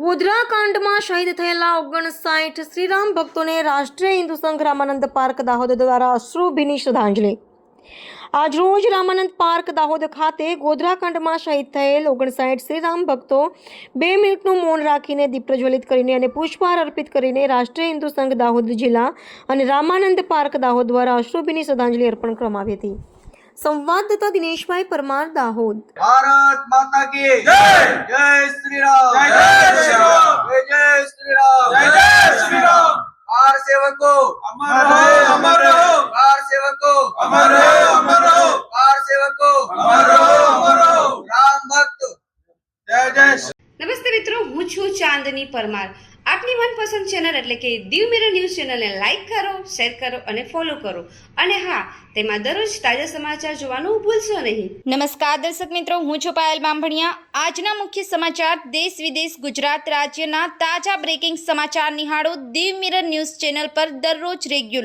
ગોધરા કાંડમાં શહીદ થયેલા 59 શ્રીરામ ભક્તોને રાષ્ટ્રીય હિન્દુ સંઘ રામાનંદ પાર્ક દાહોદ દ્વારા અશ્રુભીની શ્રદ્ધાંજલિ। આજરોજ રામાનંદ પાર્ક દાહોદ ખાતે ગોધરા કાંડમાં શહીદ થયેલ 59 શ્રીરામ ભક્તો 2 મિનિટનું મૌન રાખીને દીપ પ્રજ્વલિત કરીને અને પુષ્પહાર અર્પિત કરીને રાષ્ટ્રીય હિન્દુ સંઘ દાહોદ જિલ્લા અને રામાનંદ પાર્ક દાહોદ દ્વારા અશ્રુભીની શ્રદ્ધાંજલિ અર્પણ કરવામાં આવી હતી। संवाददाता दिनेशभाई परमार दाहोद। भारत माता की जय। जय श्री राम। जय श्री राम। जय श्री राम। जय श्री राम। कार सेवको अमर रहो, अमर रहो। कार सेवको अमर रहो, अमर रहो। कार सेवको अमर रहो, अमर रहो। राम भक्त जय जय। નમસ્તે મિત્રો, હું છું ચાંદની પરમાર। આપની મનપસંદ ચેનલ એટલે કે દીવ મિરર ન્યૂઝ ચેનલને લાઈક કરો, શેર કરો અને ફોલો કરો અને હા, તેમાં દરરોજ તાજા સમાચાર જોવાનું ભૂલશો નહીં। નમસ્કાર દર્શક મિત્રો, હું છું પાયલ બામભણિયા। આજના મુખ્ય સમાચાર દેશ વિદેશ ગુજરાત રાજ્યના તાજા બ્રેકિંગ સમાચાર નિહાળો દીવ મિરર ન્યૂઝ ચેનલ પર દરરોજ રેગ્યુલર।